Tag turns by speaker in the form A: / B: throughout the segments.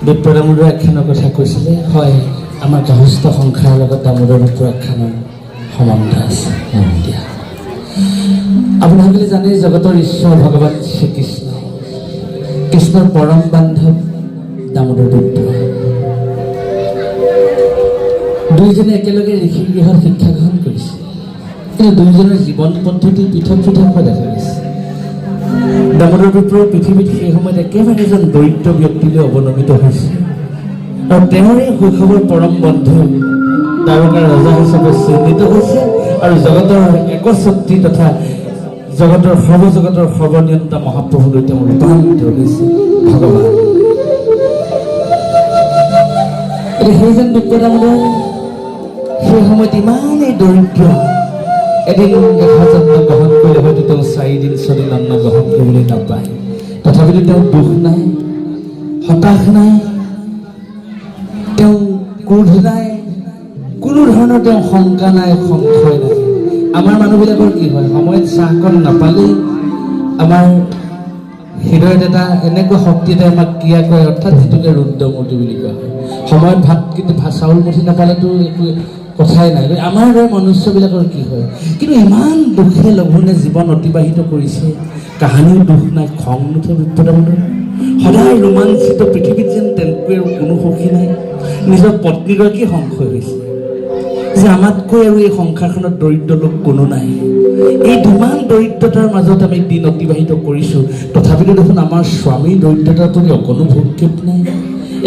A: বিপ্ৰ দামোদৰ আখ্যানৰ কথা কৈছিলে। হয়, আমাৰ গাহস্থ সংসাৰৰ লগত দামোদৰ বিপ্ৰ আখ্যানৰ সম্বন্ধ আছে। দিয়া আপোনালোকে জানে জগতৰ ঈশ্বৰ ভগৱান শ্ৰীকৃষ্ণ, কৃষ্ণৰ পৰম বান্ধৱ দামোদৰ বিপ্ৰ। দুইজনে একেলগে ঋষিৰ গৃহত শিক্ষা গ্ৰহণ কৰিছে, কিন্তু দুইজনৰ জীৱন পদ্ধতি পৃথক পৃথক হোৱা দেখা গৈছে। দামোদৰ বিপ্ৰ পৃথিৱীত সেই সময়ত একেবাৰে এজন দৰিদ্ৰ ব্যক্তিলৈ অৱনমিত হৈছে, আৰু তেওঁৰে শৈশৱৰ পৰম বন্ধু দ্বাৰকাৰ ৰজা হিচাপে চিহ্নিত হৈছে, আৰু জগতৰ একচ্ছত্ৰী তথা জগতৰ সৰ্বজগতৰ সৰ্বনিয়ন্তা মহাপ্ৰভুলৈ তেওঁ ৰূপান্তৰিত হৈছে ভগৱান। সেইজন বিপ্ৰ দামোদৰ সেই সময়ত ইমানেই দৰিদ্ৰ, এদিন এসাঁজন্ন গ্ৰহণ কৰিলে হয়তো তেওঁ 4 দিন 6 দিন অন্ন গ্ৰহণ কৰিবলৈ নাপায়। তথাপিতো তেওঁৰ দুখ নাই, হতাশ নাই, তেওঁ ক্ৰোধ নাই, কোনো ধৰণৰ তেওঁ শংকা নাই, সংশয় নাই। আমাৰ মানুহবিলাকৰ কি হয়, সময়ত চাহকণ নাপালেই আমাৰ হৃদয়ত এটা এনেকুৱা শক্তি এটাই আমাক ক্ৰিয়া কৰে, অৰ্থাৎ যিটোকে ৰুদ্ৰমূৰ্তি বুলি কোৱা হয়। সময়ত চাউল মুঠি নাপালেতো একো কথাই নাই। আমাৰ দৰে মনুষ্যবিলাকৰ কি হয়, কিন্তু ইমান দুখে লঘোণে জীৱন অতিবাহিত কৰিছে, কাহানিও দুখ নাই, খং নুঠে বিপ্ৰ দামোদৰ। সদায় ৰোমাঞ্চিত, পৃথিৱীত যেন তেনেকৈ আৰু কোনো সুখী নাই। নিজৰ পত্নীগৰাকী সংশয় হৈছে যে আমাতকৈ আৰু এই সংসাৰখনত দৰিদ্ৰ লোক কোনো নাই। এই ধুমান দৰিদ্ৰতাৰ মাজত আমি দিন অতিবাহিত কৰিছোঁ, তথাপিতো দেখোন আমাৰ স্বামীৰ দৰিদ্ৰতাৰ প্ৰতি অকণো ভূক্ষেপ নাই।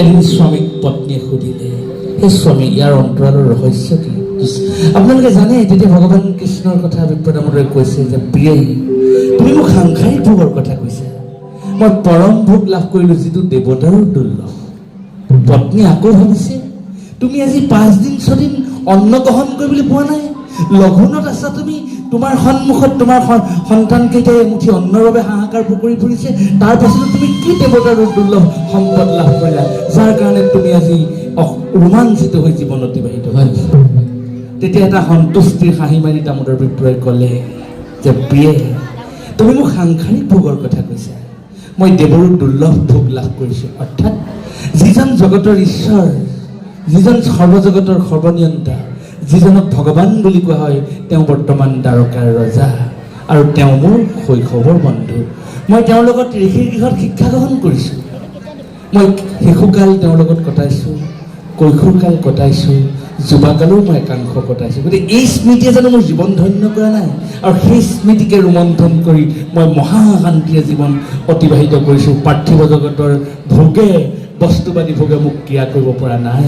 A: এদিন স্বামীক পত্নীয়ে সুধিলে, সেই স্বামী, ইয়াৰ অন্তৰালৰ ৰহস্য কি? আপোনালোকে জানে তেতিয়া ভগৱান কৃষ্ণৰ কথা বিপ্ৰ দামোদৰে কৈছে যে, প্ৰিয়ে, তুমি মোক সাংসাৰিক ভোগৰ কথা কৈছা, মই পৰম ভোগ লাভ কৰিলোঁ যিটো দেৱতাৰো দুৰ্লভ। পত্নী আকৌ ভাবিছে, তুমি আজি 5 দিন 6 দিন অন্ন গ্ৰহণ কৰিবলৈ পোৱা নাই, লঘোণত আছা তুমি, তোমাৰ সন্মুখত তোমাৰ সন্তানকেইটাই এমুঠি অন্নৰ বাবে হাহাকাৰ কৰি ফুৰিছে, তাৰ পাছতো তুমি কি দেৱতাৰ দুৰ্লভ সম্পদ লাভ কৰিলা, যাৰ কাৰণে তুমি আজি ৰোমাঞ্চিত হৈ জীৱন অতিবাহিত কৰিছা। তেতিয়া এটা সন্তুষ্টিৰ হাঁহি মাৰি দামোদৰ বিপ্ৰই ক'লে যে, প্ৰিয়ে, তুমি মোক সাংসাৰিক ভোগৰ কথা কৈছা, মই দেৱৰো দুৰ্লভ ভোগ লাভ কৰিছোঁ। অৰ্থাৎ যিজন জগতৰ ঈশ্বৰ, যিজন সৰ্বজগতৰ সৰ্বনিয়ন্তা, যিজনক ভগৱান বুলি কোৱা হয়, তেওঁ বৰ্তমান দ্বাৰকাৰ ৰজা, আৰু তেওঁ মোৰ শৈশৱৰ বন্ধু। মই তেওঁৰ লগত ঋষিৰ গৃহত শিক্ষা গ্ৰহণ কৰিছোঁ, মই শিশুকাল তেওঁৰ লগত কটাইছোঁ, কৈশোৰকাল কটাইছোঁ, যুৱাকালো মই একাংশ কটাইছোঁ। গতিকে এই স্মৃতিয়ে জানো মোৰ জীৱন ধন্য কৰা নাই? আৰু সেই স্মৃতিকে ৰোমন্থন কৰি মই মহাশান্তিৰে জীৱন অতিবাহিত কৰিছোঁ। পাৰ্থিৱ জগতৰ ভোগে, বস্তুবাদী ভোগে মোক ক্ৰিয়া কৰিব পৰা নাই।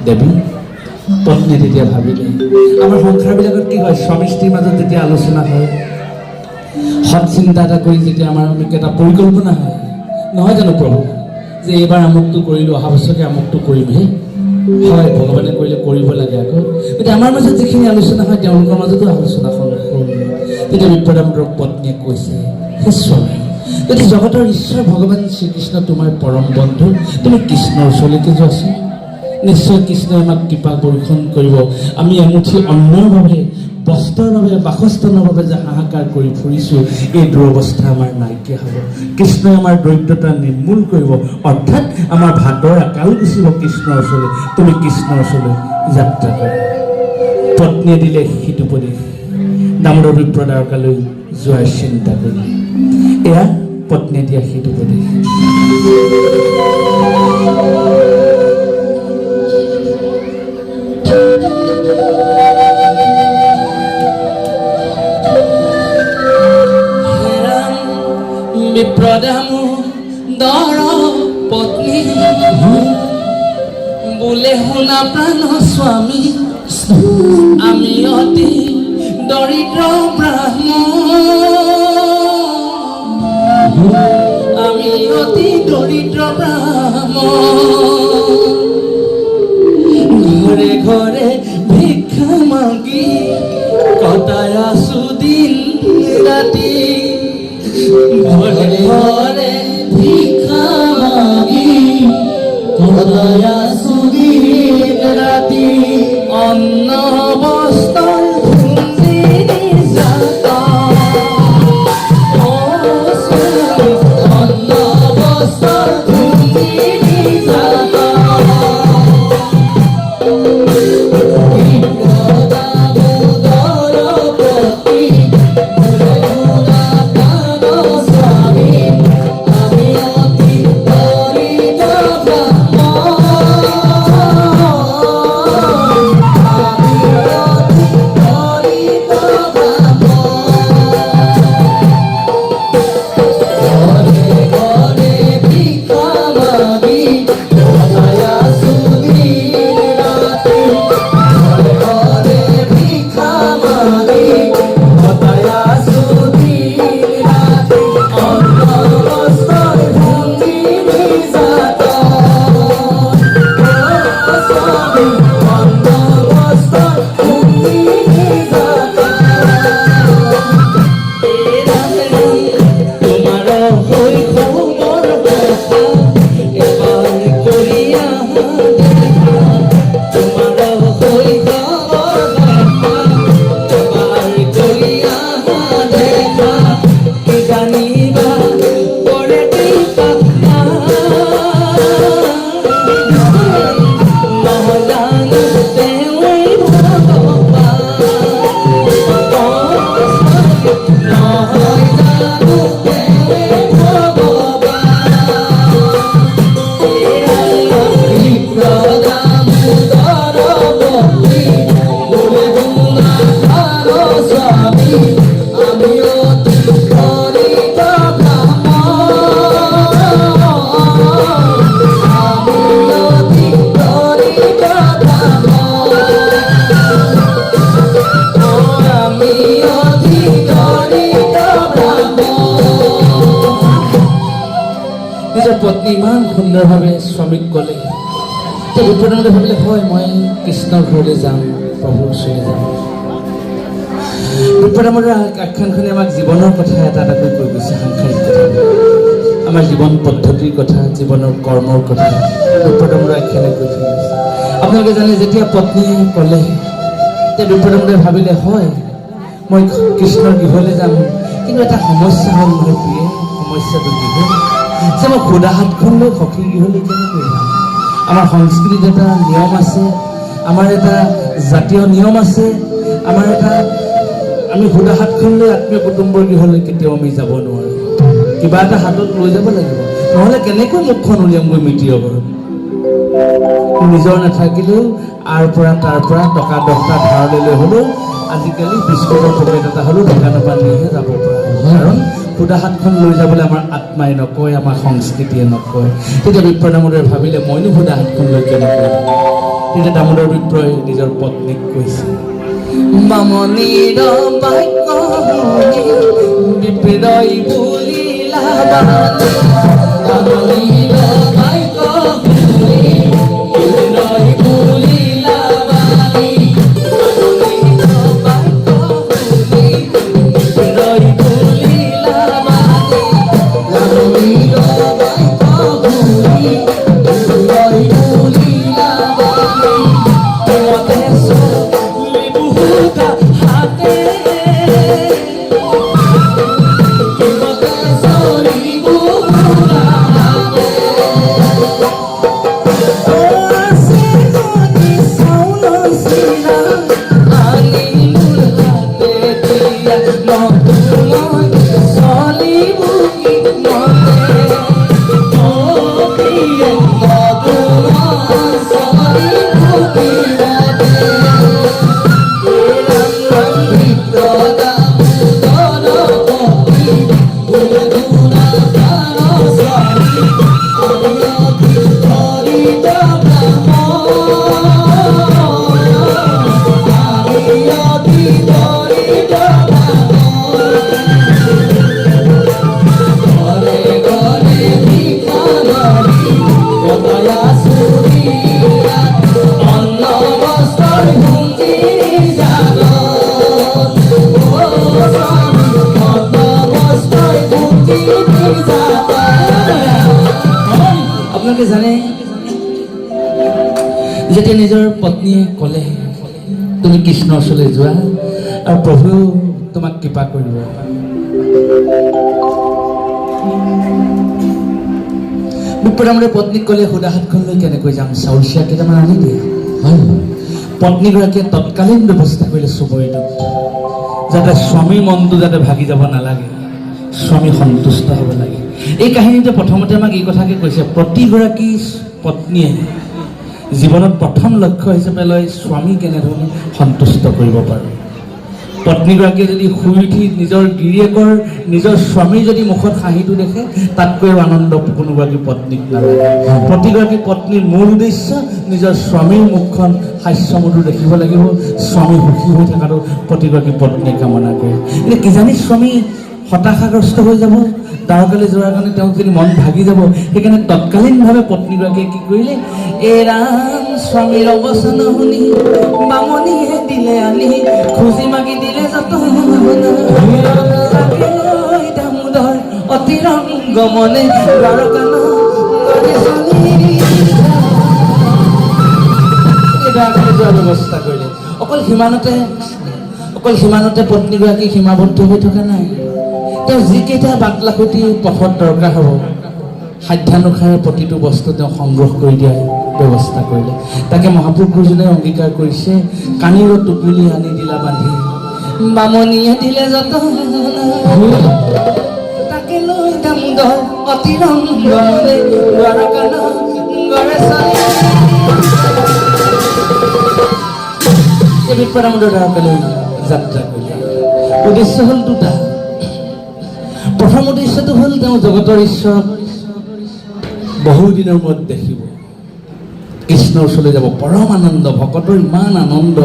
A: দেৱী, পত্নীয়ে তেতিয়া ভাবিলে, আমাৰ সংসাৰবিলাকত কি হয়, স্বামী স্ত্ৰীৰ মাজত যেতিয়া আলোচনা হয়, সৎ চিন্তা এটা কৰি যেতিয়া আমাৰ এটা পৰিকল্পনা হয়, নহয় জানো প্ৰভু, যে এইবাৰ আমুকটো কৰিলোঁ, অহা বছৰকে আমুকটো কৰিমহে, হয় ভগৱানে কৰিলে কৰিব লাগে। আকৌ গতিকে আমাৰ মাজত যিখিনি আলোচনা হয়, তেওঁলোকৰ মাজতো আলোচনাখন হ'ল। তেতিয়া বিপ্ৰ দামোদৰ পত্নীয়ে কৈছে, হে স্বামী, যদি জগতৰ ঈশ্বৰ ভগৱান শ্ৰীকৃষ্ণ তোমাৰ পৰম বন্ধু, তুমি কৃষ্ণৰ ওচৰলৈকে যোৱাচোন, নিশ্চয় কৃষ্ণই আমাক কৃপা বৰ্ষণ কৰিব। আমি এমুঠি অন্নৰ বাবে, বস্ত্ৰৰ বাবে, বাসস্থানৰ বাবে যে হাহাকাৰ কৰি ফুৰিছোঁ, এই দুৰৱস্থা আমাৰ নাইকিয়া হ'ব। কৃষ্ণই আমাৰ দৰিদ্ৰতা নিৰ্মূল কৰিব, অৰ্থাৎ আমাৰ ভাতৰ আকাল গুচিব কৃষ্ণৰ ওচৰলৈ। তুমি কৃষ্ণৰ ওচৰলৈ যাত্ৰা কৰা। পত্নীয়ে দিলে সিটো উপদেশ, দামোদৰ বিপ্ৰ দ্বাৰকালৈ যোৱাৰ চিন্তা কৰিলে। এয়া পত্নীয়ে দিয়া সিটো উপদেশ। বিপ্ৰ দামোদৰ পত্নী বোলে, শুনা প্ৰাণ স্বামী, আমি অতি দৰিদ্ৰ ব্ৰাহ্মণ, আমি অতি দৰিদ্ৰ ব্ৰাহ্মণ, ঘৰে ঘৰে ভিক্ষা মাগি কটাই আছো দিন ৰাতি, ঘৰে ঘৰে ভিক্ষা মাগি কটাই আছো দিন ৰাতি, অন্ন বস্ত্ৰ অন্ন বস্ত্ৰ পত্নী ইমান সুন্দৰভাৱে স্বামীক ক'লে, এতিয়া বিপ্ৰদামোদে ভাবিলে হয় মই কৃষ্ণৰ ঘৰলৈ যাম, প্ৰভুৰ ওচৰলৈ যাম। বিপ্ৰদামোদৰ আখ্যানখনে আমাক জীৱনৰ কথা এটা এটাকৈ কৈ গৈছে, সাংসাৰিক কথা, আমাৰ জীৱন পদ্ধতিৰ কথা, জীৱনৰ কৰ্মৰ কথা বিপ্ৰদামোদৰ আখ্যানে কৈ থৈ গৈছে। আপোনালোকে জানে যেতিয়া পত্নীয়ে ক'লে, তেতিয়া বিপ্ৰদামোদে ভাবিলে হয় মই কৃষ্ণৰ গৃহলৈ যাম, কিন্তু এটা সমস্যা হ'ল মোৰ প্ৰিয়ে, সমস্যাটো কি হ'ল যে মই সুদা হাতখন লৈ সখীৰ গৃহলৈ কেনেকৈ যাম। আমাৰ সংস্কৃতিত এটা নিয়ম আছে, আমাৰ এটা জাতীয় নিয়ম আছে, আমাৰ এটা আমি সুদা হাতখন লৈ আত্মীয় কুটুম্বৰ গৃহলৈ কেতিয়াও আমি যাব নোৱাৰোঁ, কিবা এটা হাতত লৈ যাব লাগিব, নহ'লে কেনেকৈ মুখখন উলিয়ামগৈ মিতিৰৰ ঘৰত। নিজৰ নাথাকিলেও আৰ পৰা তাৰ পৰা টকা 10টা ধাৰলৈ লৈ হ'লেও আজিকালি বিস্কুটৰ পকেট এটা হ'লেও দোকানৰ পৰা নিহে যাব পৰা, কাৰণ সুদা হাতখন লৈ যাবলৈ আমাৰ আত্মাই নকয়, আমাৰ সংস্কৃতিয়ে নকয়। তেতিয়া বিপ্ৰদামোদৰে ভাবিলে মইনো সুদা হাতখন লৈ কেনেকৈ যাম। তেতিয়া দামোদৰ বিপ্ৰই নিজৰ পত্নীক কৈছে, বামনীৰ বাক্য শুনি বিপ্ৰই বুলিলা বাণী, বামনীৰ বাক্য শুনি বিপ্ৰই বুলিলা বাণী, বামনীৰ বাক্য শুনি বিপ্ৰই বুলিলা বাণী, বামনীৰ বাক্য শুনি বিপ্ৰই বুলিলা বাণী, মতে চলি বুহুতা হাতে, মতে চলি বুহুতা হাতে, আছে যদি চাউলৰ চিৰা আনি মোৰ হাতে দিয়া, নতুন চলি বুকি মতে, অ' প্ৰিয়ে নতুন চলি বুকি মতে, আপোনালোকে জানে যেতিয়া নিজৰ পত্নীয়ে ক'লে তুমি কৃষ্ণৰ ওচৰলৈ যোৱা আৰু প্ৰভুৱেও তোমাক কৃপা কৰিব, বিপ্ৰদামোদৰে পত্নীক ক'লে সুদা হাতখন লৈ কেনেকৈ যাম, চাউল চিৰা কেইটামান আনি দিয়া। পত্নীগৰাকীয়ে তৎকালীন ব্যৱস্থা কৰিলে চুবুৰীটোত, যাতে স্বামীৰ মনটো যাতে ভাগি যাব নালাগে, স্বামী সন্তুষ্ট হ'ব লাগে। এই কাহিনীতে প্ৰথমতে আমাক এই কথাকে কৈছে, প্ৰতিগৰাকী পত্নীয়ে জীৱনত প্ৰথম লক্ষ্য হিচাপে লয় স্বামী কেনেধৰণে সন্তুষ্ট কৰিব পাৰোঁ। পত্নীগৰাকীয়ে যদি শুই উঠি নিজৰ গিৰিয়েকৰ নিজৰ স্বামীৰ যদি মুখত হাঁহিটো দেখে, তাতকৈও আনন্দ কোনোগৰাকী পত্নীক নালাগে। প্ৰতিগৰাকী পত্নীৰ মূল উদ্দেশ্য নিজৰ স্বামীৰ মুখখন হাস্যমধুৰ দেখিব লাগিব, স্বামী সুখী হৈ থকাটো প্ৰতিগৰাকী পত্নীয়ে কামনা কৰে। এতিয়া কিজানি স্বামী হতাশাগ্ৰস্ত হৈ যাব, দ্বাৰকালৈ যোৱাৰ কাৰণে তেওঁ যদি মন ভাগি যাব, সেইকাৰণে তৎকালীনভাৱে পত্নীগৰাকীয়ে কি কৰিলে, এ ৰাম স্বামীৰ অৱচন শুনি বামনীয়ে দিলে আনি, খুজি মাগি দিলে যতন, দামোদৰ অতি ৰংগ মনে দ্বাৰকান দ্বাৰকালৈ যোৱাৰ ব্যৱস্থা কৰিলে। অকল সিমানতে পত্নীগৰাকী সীমাবদ্ধ হৈ থকা নাই, তেওঁ যিকেইটা বাটলাখুটি পথত দৰকাৰ হ'ব সাধ্যানুসাৰে প্ৰতিটো বস্তু তেওঁ সংগ্ৰহ কৰি দিয়াৰ ব্যৱস্থা কৰিলে। তাকে মহাপুৰুষ গুৰুজনাই অংগীকাৰ কৰিছে, কাণীৰ টোপুলি আনি দিলা বান্ধি, বামনীয়ে দিলে যতন, তাকে লৈ দামোদৰ অতি ৰংগ মনে দ্বাৰকান গৰে চলি। বিপ্ৰদামোদৰ দ্বাৰকালৈ যাত্ৰা কৰিলে। উদ্দেশ্য হ'ল দুটা। প্ৰথম উদ্দেশ্যটো হ'ল তেওঁ জগতৰ ঈশ্বৰক বহুদিনৰ মূৰত দেখিব, কৃষ্ণৰ ওচৰলৈ যাব, পৰম আনন্দ, ভকতৰ ইমান আনন্দ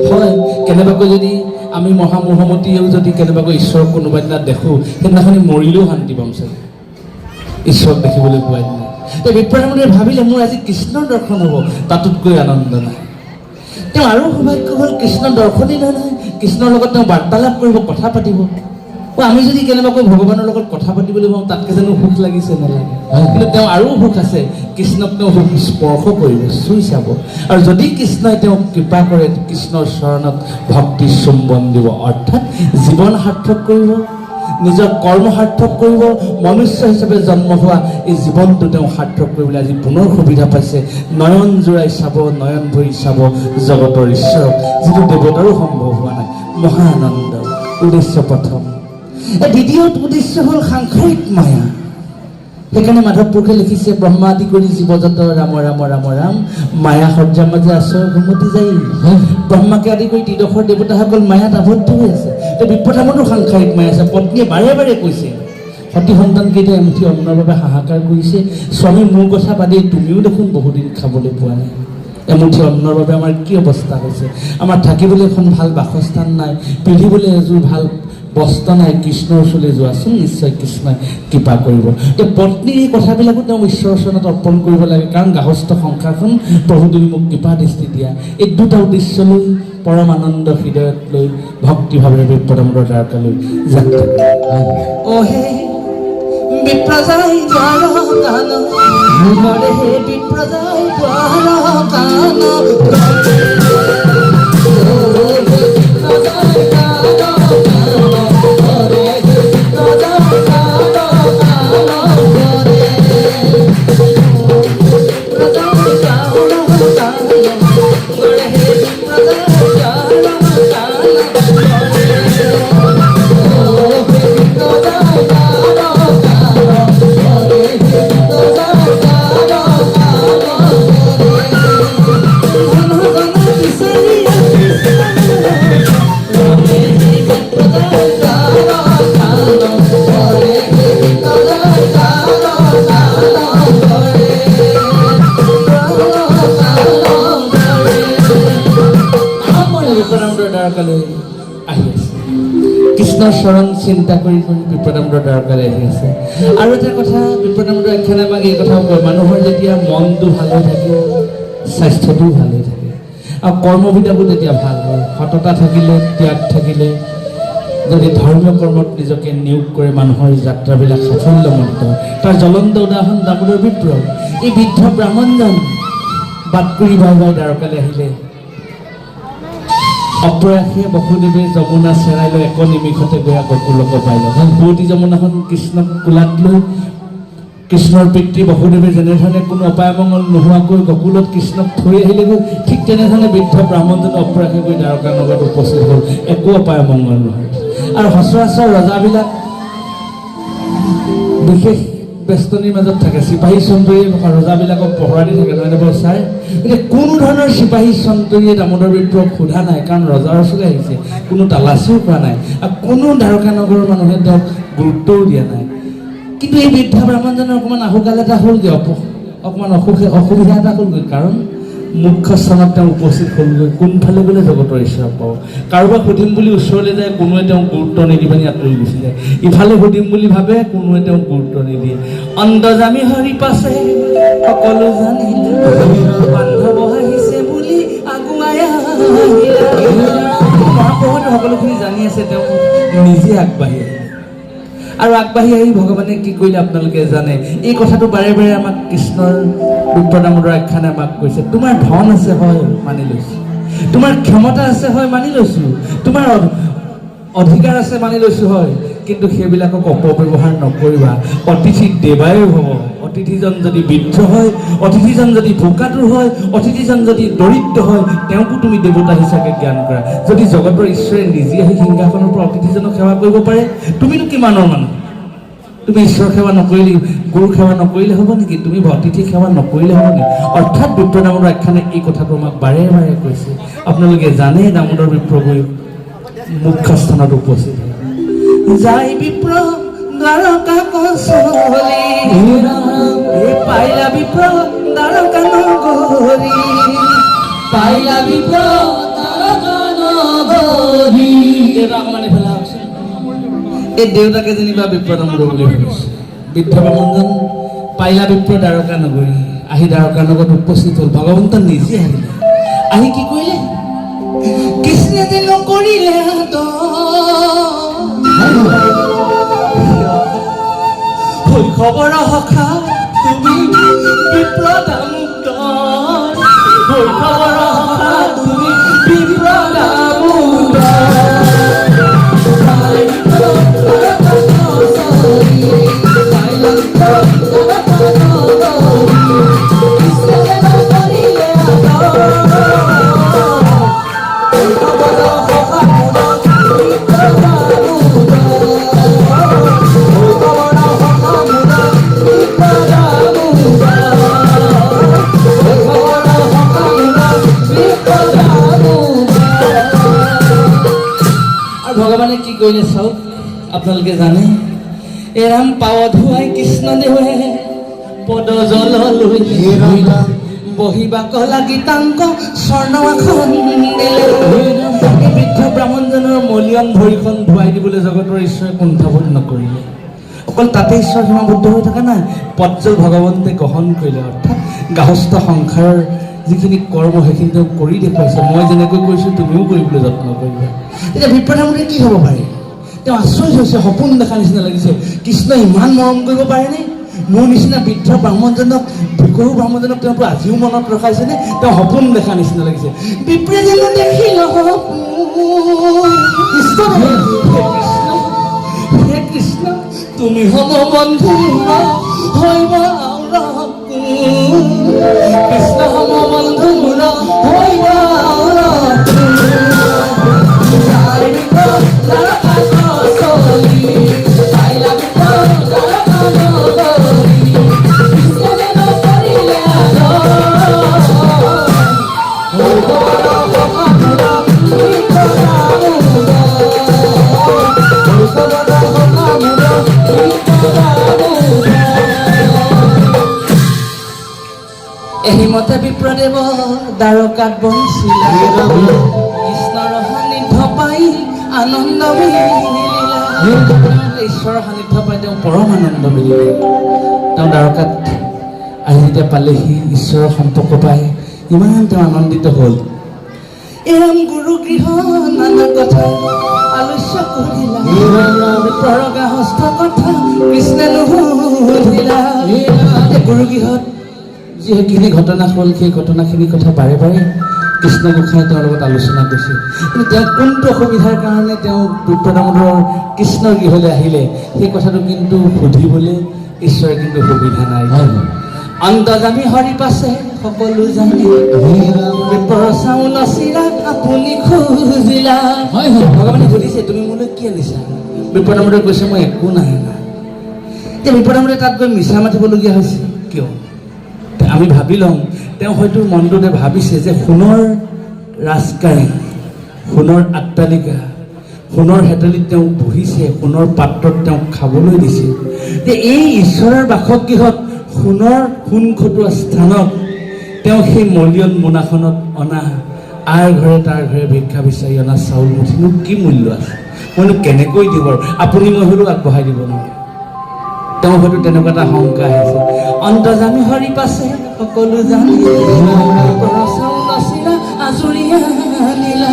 A: হয়। কেনেবাকৈ যদি আমি মহামোহমতীয়েও যদি কেনেবাকৈ ঈশ্বৰক কোনোবা দিনা দেখোঁ, সেইদিনাখনি মৰিলেও শান্তি পাম চাগে, ঈশ্বৰক দেখিবলৈ পোৱাই দিনা। তেওঁ বিপ্ৰদামোদৰে ভাবিলে মোৰ আজি কৃষ্ণৰ দৰ্শন হ'ব, তাতোতকৈ আনন্দ নাই। তেওঁ আৰু সৌভাগ্য হ'ল কৃষ্ণৰ দৰ্শনেই নহয়, কৃষ্ণৰ লগত তেওঁ বাৰ্তালাপ কৰিব, কথা পাতিব। আমি যদি কেনেবাকৈ ভগৱানৰ লগত কথা পাতিবলৈ পাওঁ তাতকৈ জানো সুখ লাগিছে নালাগে? কিন্তু তেওঁ আৰু সুখ আছে, কৃষ্ণক তেওঁ স্পৰ্শ কৰিব, চুই চাব। আৰু যদি কৃষ্ণই তেওঁক কৃপা কৰে, কৃষ্ণৰ চৰণত ভক্তি চুম্বন দিব, অৰ্থাৎ জীৱন সাৰ্থক কৰিব, নিজৰ কৰ্ম সাৰ্থক কৰিব, মনুষ্য হিচাপে জন্ম হোৱা এই জীৱনটো তেওঁ সাৰ্থক কৰিবলৈ আজি পুনৰ সুবিধা পাইছে। নয়ন জোৰাই চাব, নয়ন ভৰি চাব জগতৰ ঈশ্বৰক, যিটো দেৱতাৰো সম্ভৱ হোৱা নাই। মহা আনন্দ। উদ্দেশ্য প্ৰথম। দ্বিতীয় উদ্দেশ্য হ'ল সাংসাৰিক মায়া। সেইকাৰণে মাধৱ পুৰুষে লিখিছে, ব্ৰহ্মাদি কৰি জীৱজত ৰাম ৰাম ৰাম ৰাম, মায়া সজ্জা মাজে আশ্ৰয় ঘুমতি যায়। ব্ৰহ্মাকে আদি কৰি ত্ৰিদশৰ দেৱতাসকল মায়াত আবদ্ধ হৈ আছে। বিপ্ৰদামতো সাংসাৰিক মায়া আছে। পত্নীয়ে বাৰে বাৰে কৈছে, সতী সন্তানকেইটা এমুঠি অন্নৰ বাবে হাহাকাৰ কৰিছে, স্বামী মোৰ কথা বাদেই তুমিও দেখোন বহুদিন খাবলৈ পোৱা নাই। এমুঠি অন্নৰ বাবে আমাৰ কি অৱস্থা হৈছে? আমাৰ থাকিবলৈ এখন ভাল বাসস্থান নাই, পিন্ধিবলৈ এযোৰ ভাল বস্ত্ৰ নাই। কৃষ্ণৰ ওচৰলৈ যোৱাচোন, নিশ্চয় কৃষ্ণই কৃপা কৰিব। তেওঁ পত্নীৰ এই কথাবিলাকো তেওঁ ঈশ্বৰৰ চৰণত অৰ্পণ কৰিব লাগে, কাৰণ গাহস্থ সংসাৰখন প্ৰভু তুমি মোক কৃপা দৃষ্টি দিয়া। এই দুটা উদ্দেশ্য লৈ পৰম আনন্দ হৃদয়ত লৈ ভক্তিভাৱেৰে বিপ্ৰদামোদৰ দ্বাৰকালৈ যাত্ৰা। অহে বিপ্ৰজাই দ্বাৰকান, হৰে হে বিপ্ৰজাই দ্বাৰকান, কৃষ্ণৰ চৰণ চিন্তা কৰি কৰি বিপ্ৰদামোদৰ দ্বাৰকালৈ আহি আছে। আৰু এটা কথা বিপ্ৰদামোদৰ আখ্যানে আমাক এই কথাও কয়, মানুহৰ যেতিয়া মনটো ভাল হৈ থাকে, স্বাস্থ্যটোও ভাল হৈ থাকে, আৰু কৰ্মবিলাকো তেতিয়া ভাল হয়। সততা থাকিলে, ত্যাগ থাকিলে, যদি ধৰ্মীয় কৰ্মত নিজকে নিয়োগ কৰে, মানুহৰ যাত্ৰাবিলাক সাফল্যমণ্ডিত হয়। তাৰ জ্বলন্ত উদাহৰণ দামোদৰ বিপ্ৰ। এই বৃদ্ধ ব্ৰাহ্মণজন বাট কৰি বাই বাই দ্বাৰকালৈ আহিলে। অপ্ৰয়াসে বসুদেৱে যমুনা চেৰাই লৈ এক নিমিষতে গৈ গকুলক পাইলে। পুৱতি যমুনাখন কৃষ্ণক কোলাত লৈ কৃষ্ণৰ পিতৃ বসুদেৱে যেনেধৰণে কোনো অপায় মংগল নোহোৱাকৈ গকুলত কৃষ্ণক থৈ আহিলেগৈ, ঠিক তেনেধৰণে বৃদ্ধ ব্ৰাহ্মণজনে অপ্ৰয়াসে গৈ দ্বাৰকা নগৰত উপস্থিত হ'ল, একো অপায় মংগল নহয়। আৰু সচৰাচৰ ৰজাবিলাক বিশেষ বেষ্টনীৰ মাজত থাকে, চিপাহী চন্দৰীয়ে ৰজাবিলাকক পহৰা দি থাকে, নহয় বৰ চাই। এতিয়া কোনো ধৰণৰ চিপাহী চন্দৰীয়ে দামোদৰ বিপ্ৰক সোধা নাই, কাৰণ ৰজাৰ ওচৰলৈ আহিছে, কোনো তালাচীও কৰা নাই, আৰু কোনো দ্বাৰকা নগৰৰ মানুহে তেওঁক গুৰুত্বও দিয়া নাই। কিন্তু এই বৃদ্ধ ব্ৰাহ্মণজনৰ অকণমান আহুকাল এটা হ'লগৈ, অকণমান অসুবিধা এটা হ'লগৈ, কাৰণ মুখ্য স্থানত তেওঁ উপস্থিত হ'লগৈ। কোনফালে গ'লে জগতৰ ঈশ্বৰ পাব? কাৰোবাক সুধিম বুলি ওচৰলৈ যায়, কোনোৱে তেওঁক গুৰুত্ব নিদি পানি আঁতৰি গুচি যায়। ইফালে সুধিম বুলি ভাবে, কোনোৱে তেওঁক গুৰুত্ব নিদিয়ে। অন্তৰ্যামী হৰি পাছে সকলো জানিলে, বান্ধৱ আহিছে বুলি আগুৱাই মহাপ্ৰভুৱে সকলোখিনি জানি আছে, তেওঁ নিজে আগবাঢ়ি আহিলে। আৰু আগবাঢ়ি আহি ভগৱানে কি কৰিলে আপোনালোকে জানে। এই কথাটো বাৰে বাৰে আমাক কৃষ্ণৰ বিপ্ৰদামোদৰ আখ্যানে আমাক কৈছে। তোমাৰ ধন আছে, হয়, মানি লৈছোঁ। তোমাৰ ক্ষমতা আছে, হয়, মানি লৈছোঁ। তোমাৰ অধিকাৰ আছে, মানি লৈছোঁ, হয়, কিন্তু সেইবিলাকক অপব্যৱহাৰ নকৰিবা। অতিথি দেৱাই হ'ব। অতিথিজন যদি বৃদ্ধ হয়, অতিথিজন যদি ভোকাতুৰ হয়, অতিথিজন যদি দৰিদ্ৰ হয়, তেওঁকো তুমি দেৱতা হিচাপে জ্ঞান কৰা। যদি জগতৰ ঈশ্বৰে নিজে আহি সিংহাসনৰ পৰা অতিথিজনক সেৱা কৰিব পাৰে, তুমিনো কিমানৰ মানুহ? তুমি ঈশ্বৰ সেৱা নকৰিলে, গুৰু সেৱা নকৰিলে হ'ব নেকি? তুমি অতিথি সেৱা নকৰিলে হ'ব নেকি? অৰ্থাৎ বিপ্ৰদামোদৰ আখ্যানে এই কথাটো আমাক বাৰে বাৰে কৈছে। আপোনালোকে জানে দামোদৰ বিপ্ৰ গৈ মুখ্য স্থানত উপস্থিত হয়। যাই বিপ্ৰ দ্বাৰকা কৌশলী, পাইলা বিপ্ৰ দ্বাৰকা নগৰী, পাইলা বিপ্ৰ দ্বাৰকা নগৰী। মানে ফেলা এই দেউতাকে যেনিবা বিপ্ৰদামোদৰ বুলি ভাবিছে। বৃদ্ধ ব্ৰাহ্মণজন পাইলা বিপ্ৰ দ্বাৰকা নগৰী আহি দ্বাৰকা নগৰত উপস্থিত হ'ল ভগৱন্ত নিজে আহিলে আহি কি কৰিলে কৃষ্ণে যে নকৰিলে শৈশৱৰ সখা তুমি বিপ্ৰ দামোদৰ শৈশৱৰ সখা তুমি বিপ্ৰ ভগৱানে কি কৰিলে চাওক আপোনালোকে জানে এৰাম পাৱ ধুৱাই কৃষ্ণদেৱে পদ জল লৈ বহিবা কলা গীতাংক স্বৰ্ণআসন দিলে বৃদ্ধ ব্ৰাহ্মণজনৰ মলিয়ন ভৰিখন ধুৱাই দিবলৈ জগতৰ ঈশ্বৰে কুণ্ঠাবোধ নকৰিলে অকল তাতে ঈশ্বৰ সীমাবদ্ধ হৈ থকা নাই পদজল ভগৱন্তে গ্ৰহণ কৰিলে অৰ্থাৎ গাহস্থ সংসাৰৰ যিখিনি কৰ্ম সেইখিনি তেওঁ কৰি দেখুৱাইছে মই যেনেকৈ কৰিছোঁ তুমিও কৰিবলৈ যত্ন কৰিবা এতিয়া বিপ্ৰদামতে কি হ'ব পাৰে তেওঁ আচৰিত হৈছে সপোন দেখা নিচিনা লাগিছে কৃষ্ণ ইমান মৰম কৰিব পাৰেনে মোৰ নিচিনা বৃদ্ধ ব্ৰাহ্মণজনক ভিকৰু ব্ৰাহ্মণজনক তেওঁতো আজিও মনত ৰখাইছেনে তেওঁ সপোন দেখা নিচিনা লাগিছে বিপ্ৰে যেন দেখিল হে কৃষ্ণ তুমি হম বন্ধু হৈব কৃষ্ণ হম বন্ধু হৈব এহিমতে বিপ্ৰদেৱ দ্বাৰকাত বহিছিলা কৃষ্ণৰ সান্নিধ্য পাই আনন্দ মিলিলা ঈশ্বৰৰ সান্নিধ্য পাই তেওঁ পৰম আনন্দ মিলিলে তেওঁ দ্বাৰকাত আহি যেতিয়া পালেহি ঈশ্বৰৰ সম্পৰ্ক পাই ইমান তেওঁ আনন্দিত হ'ল এৰাম গুৰু গৃহ নানা কথা আলোচ্য কৰিলা বিপ্ৰৰ গাহস্থ কথা কৃষ্ণে নুশুধিলা গুৰু গৃহত যিখিনি ঘটনা হ'ল সেই ঘটনাখিনি কথা বাৰে বাৰে কৃষ্ণ গোসাঁই তেওঁৰ লগত আলোচনা কৰিছিল কিন্তু তেওঁ কোনটো অসুবিধাৰ কাৰণে তেওঁ বিপ্ৰদামোদৰ কৃষ্ণৰ গৃহলৈ আহিলে সেই কথাটো কিন্তু সুধিবলৈ ঈশ্বৰে কিন্তু সুবিধা নাই অন্তৰ্যামী হৰি পাছে সকলো জানে বিপ্ৰৰ চাউল চিৰাক আপুনি খুজিলা ভগৱানে সুধিছে তুমি মোলৈ কি আনিছা বিপ্ৰদামোদৰে কৈছে মই একো নাই অনা এতিয়া বিপ্ৰদামোদৰে তাত গৈ মিছা মাতিবলগীয়া হৈছে কিয় আমি ভাবি লওঁ তেওঁ হয়তো মনটোতে ভাবিছে যে সোণৰ ৰাজকাৰী সোণৰ আট্টালিকা সোণৰ হেতালিত তেওঁ বহিছে সোণৰ পাত্ৰত তেওঁক খাবলৈ দিছে যে এই ঈশ্বৰৰ বাসগৃহত সোণ খটোৱা স্থানত তেওঁ সেই মলিয়ন মোনাখনত অনা আৰ ঘৰে তাৰ ঘৰে ভিক্ষা বিচাৰি অনা চাউল মুঠিনো কি মূল্য আছে মইনো কেনেকৈ দিব আপুনি মই হ'লেও আগবঢ়াই দিব নোৱাৰোঁ তেওঁ হয়তো তেনেকুৱা এটা শংকা আহিছে অন্তৰ্যামী হৰি পাছে সকলো জানি আজুৰিয়া নিলা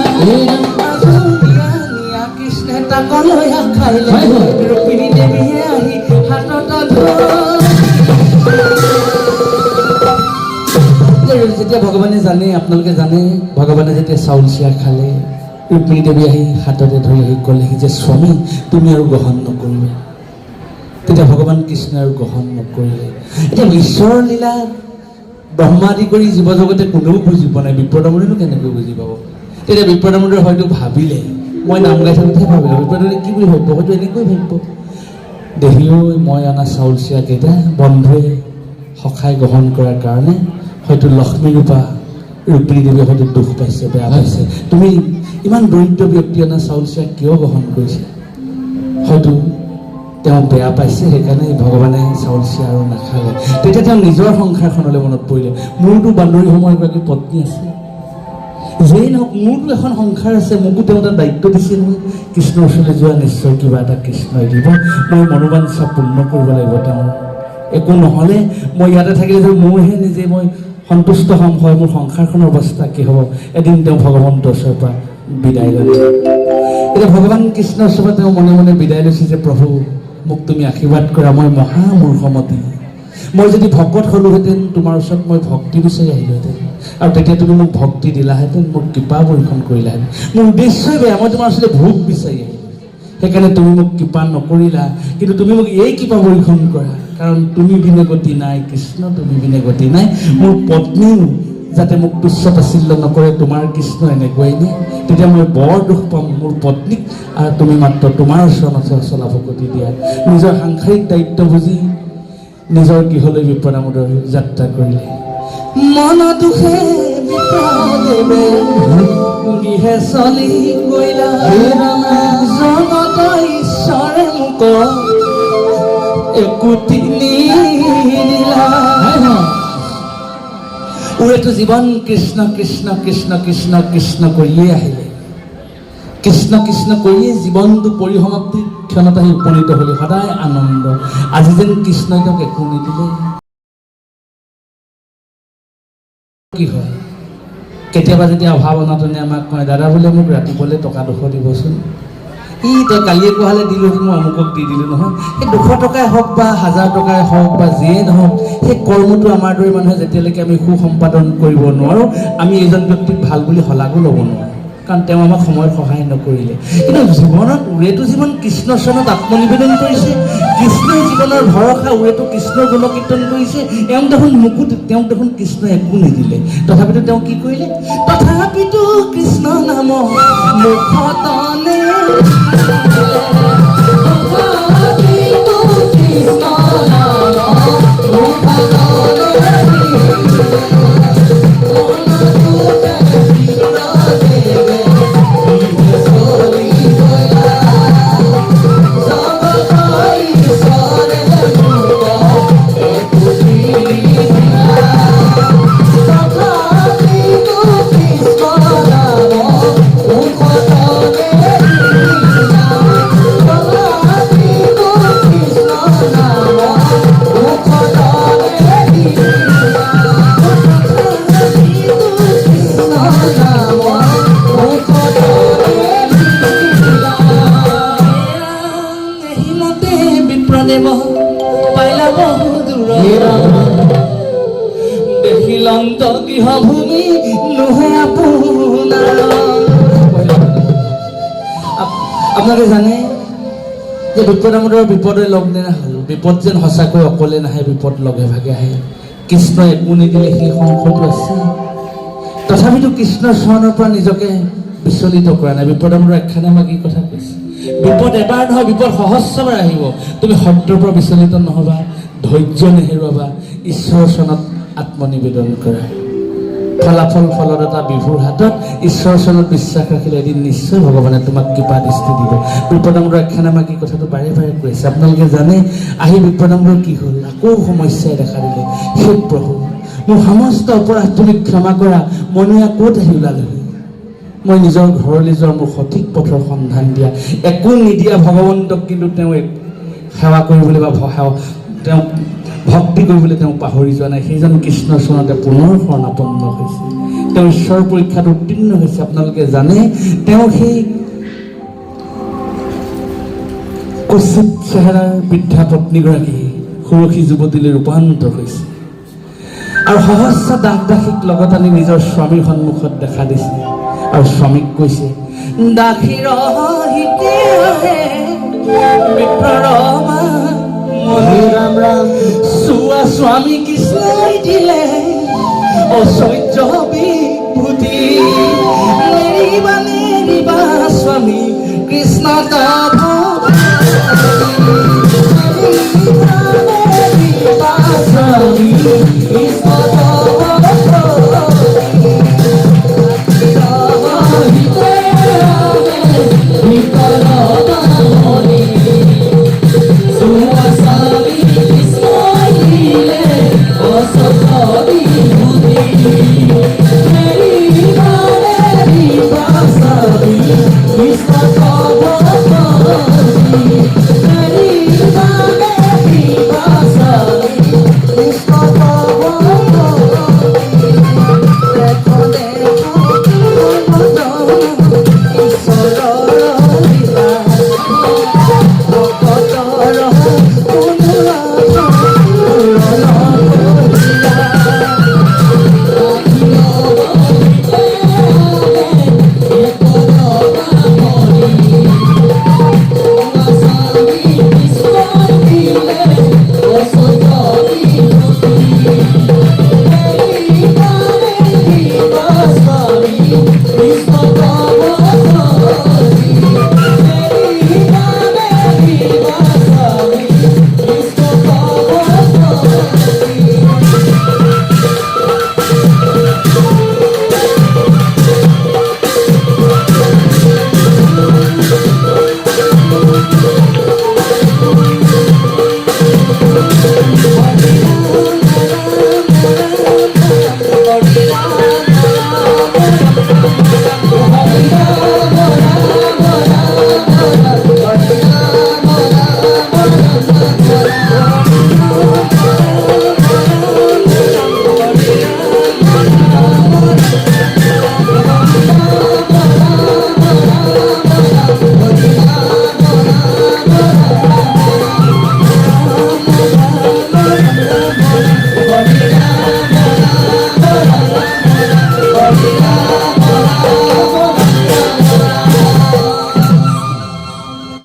A: কৃষ্ণে তাক লৈ খাইলে ৰুক্মিণী দেৱীয়ে আহি হাতত যেতিয়া ভগৱানে জানে আপোনালোকে জানে ভগৱানে যেতিয়া চাউল চিৰা খালে ৰুক্মিণী দেৱী আহি হাততে ধৰি আহি ক'লেহি যে স্বামী তুমি আৰু গ্ৰহণ নকৰিবা তেতিয়া ভগৱান কৃষ্ণই আৰু গ্ৰহণ নকৰিলে এতিয়া ঈশ্বৰৰ লীলা ব্ৰহ্মাদি কৰি জীৱ জগতে কোনেও বুজি পোৱা নাই বিপ্ৰদামোদেৰেনো কেনেকৈ বুজি পাব তেতিয়া বিপ্ৰদামোদৰে হয়তো ভাবিলে মই নাম গাই থাকোঁতে ভাবিলোঁ বিপ্ৰদামোদৰে কি বুলি ভাবিব হয়তো এনেকৈ ভাবিব দেহিও মই অনা চাউল চিৰাকেইটা বন্ধুৱে সখাই গ্ৰহণ কৰাৰ কাৰণে হয়তো লক্ষ্মী ৰূপা ৰুক্মিণী দেৱীয়ে হয়তো দুখ পাইছে বেয়া পাইছে তুমি ইমান দৰিদ্ৰ ব্যক্তি অনা চাউল চিৰা কিয় গ্ৰহণ কৰিছে হয়তো তেওঁ বেয়া পাইছে সেইকাৰণে ভগৱানে চাউল চিৰা আৰু নাখালে তেতিয়া তেওঁ নিজৰ সংসাৰখনলৈ মনত পৰিলে মোৰতো বান্দৰী সমৰ এগৰাকী পত্নী আছে যেই নহওক মোৰতো এখন সংসাৰ আছে মোকো তেওঁ এটা দায়িত্ব দিছে নহয় কৃষ্ণৰ ওচৰলৈ যোৱা নিশ্চয় কিবা এটা কৃষ্ণই দিব মই মনোবাঞ্ছা পূৰ্ণ কৰিব লাগিব তেওঁৰ একো নহ'লে মই ইয়াতে থাকিলে মোৰহে নিজে মই সন্তুষ্ট হ'ম, হয় মোৰ সংসাৰখনৰ অৱস্থা কি হ'ব। এদিন তেওঁ ভগৱন্তৰ ওচৰৰ পৰা বিদায় ল'লে। এতিয়া ভগৱান কৃষ্ণৰ ওচৰত তেওঁ মনে মনে বিদায় লৈছে যে প্ৰভু মোক তুমি আশীৰ্বাদ কৰা, মই মহামূৰ্খমতী। মই যদি ভকত হ'লোহেঁতেন তোমাৰ ওচৰত মই ভক্তি বিচাৰি আহিলোহেঁতেন, আৰু তেতিয়া তুমি মোক ভক্তি দিলাহেঁতেন, মোক কৃপা বৰ্ষণ কৰিলাহেঁতেন। মোৰ উদ্দেশ্যই বেয়া, মই তোমাৰ ওচৰতে ভোগ বিচাৰি আহিলোঁ, সেইকাৰণে তুমি মোক কৃপা নকৰিলা। কিন্তু তুমি মোক এই কৃপা বৰ্ষণ কৰা, কাৰণ তুমি বিনে গতি নাই কৃষ্ণ, তুমি বিনে গতি নাই। মোৰ পত্নীও যাতে মোক তুচ্ছ তাচ্ছিল্য নকৰে, তোমাৰ কৃষ্ণ এনেকুৱাই নে, তেতিয়া মই বৰ দুখ পাম মোৰ পত্নীক, আৰু তুমি মাত্ৰ তোমাৰ ওচৰতে চলাব গতি দিয়া। নিজৰ সাংসাৰিক দায়িত্ব বুজি নিজৰ গৃহলৈ বিপ্ৰদামোদৰ যাত্ৰা কৰিলে। মন দুখে বিপ্ৰদেৱে গৃহে চলি গৈলা, জগত ঈশ্বৰে মোক একোটি নিদিলা। ওৰেতো জীৱন কৃষ্ণ কৃষ্ণ কৃষ্ণ কৃষ্ণ কৃষ্ণ কৰিয়ে আহিলে, কৃষ্ণ কৃষ্ণ কৰিয়ে জীৱনটো পৰিসমাপ্তিৰ ক্ষণত আহি উপনীত হ'লে। সদায় আনন্দ, আজি যেন কৃষ্ণই তেওঁক একো নিদিলে। কি হয় কেতিয়াবা যেতিয়া অভাৱ অনাটনে আমাক কয়, দাদা বোলে মোক ৰাতিপুৱালৈ টকা 200 দিবচোন। তই কালিয়ে কোৱালে দিলোঁ, মই অমুকক দি দিলোঁ নহয়। সেই 200 টকাই হওক বা 1000 টকাই হওক বা যিয়ে নহওক, সেই কৰ্মটো আমাৰ দৰে মানুহে যেতিয়ালৈকে আমি সুসম্পাদন কৰিব নোৱাৰোঁ, আমি এজন ব্যক্তিক ভাল বুলি শলাগো ল'ব নোৱাৰোঁ, কাৰণ তেওঁ আমাক সময়ত সহায় নকৰিলে। কিন্তু জীৱনত ওৰেতো জীৱন কৃষ্ণৰ চৰণত আত্মনিবেদন কৰিছে, কৃষ্ণই জীৱনৰ ভৰসা, ওৰেতো কৃষ্ণৰ গুণকীৰ্তন কৰিছে। তেওঁক দেখোন কৃষ্ণই একো নিদিলে, তথাপিতো তেওঁ কি কৰিলে? তথাপিতো কৃষ্ণ নাম মুখতনে দেখিলন্ত গৃহভূমি নোহে আপোনাৰ। আপোনালোকে জানে যে বিপ্ৰদামোদৰ বিপদে লগ নাহল। বিপদ যেন সঁচাকৈ অকলে নাহে, বিপদ লগে ভাগে আহে। কৃষ্ণই একো নিদিলে, সেই সংশয়টো আছে। তথাপিতো কৃষ্ণৰ চৰণৰ পৰা নিজকে বিচলিত কৰা নাই। বিপ্ৰদামোদৰ একখানে আমাক এই কথা কৈছে, বিপদ এবাৰ নহয়, বিপদ সহস্ৰবাৰ আহিব, তুমি সত্যৰ পৰা বিচলিত নহবা, ধৈৰ্য নেহেৰুৱাবা, ঈশ্বৰৰ চৰণত আত্মনিবেদন কৰা। ফলাফল বিভুৰ হাতত, ঈশ্বৰৰ চৰণত বিশ্বাস ৰাখিলে এদিন নিশ্চয় ভগৱানে তোমাক কৃপা দৃষ্টি দিব। বিপ্ৰদামোদৰ একখানে আমাক এই কথাটো বাৰে বাৰে কৈছে। আপোনালোকে জানে আহি বিপ্ৰদামোদৰ কি হ'ল? আকৌ সমস্যাই দেখা দিলে। হে প্ৰভু, মোৰ সমস্ত অপৰাধ তুমি ক্ষমা কৰা, মনে ক'ত আহি ওলালেহি? মই নিজৰ ঘৰলৈ যোৱা, মোৰ সঠিক পথৰ সন্ধান দিয়া। একো নিদিয়া ভগৱন্তক কিন্তু তেওঁ সেৱা কৰিবলৈ বা তেওঁক ভক্তি কৰিবলৈ তেওঁ পাহৰি যোৱা নাই। সেইজন কৃষ্ণৰ চৰণতে পুনৰ শৰণাপন্ন হৈছে, তেওঁ ঈশ্বৰ পৰীক্ষাত উত্তীৰ্ণ হৈছে। আপোনালোকে জানে তেওঁ সেই কুচিত চেহেৰাৰ বৃদ্ধা পত্নীগৰাকী সুৰসী যুৱতীলৈ ৰূপান্তৰ হৈছে, আৰু সহস্ৰ দাস দাসীক লগত আনি নিজৰ স্বামীৰ সন্মুখত দেখা দিছে, আৰু স্বামীক কৈছে, দাসীৰ হিতে আহে বিপ্ৰৰ ৰাম ৰাম, চোৱা স্বামী কৃষ্ণই দিলে ঐশ্বৰ্য বিভূতি, নেৰিবা নেৰিবা স্বামী কৃষ্ণ তভ স্বামী Krishna
B: Hãy subscribe cho kênh Ghiền Mì Gõ để không bỏ lỡ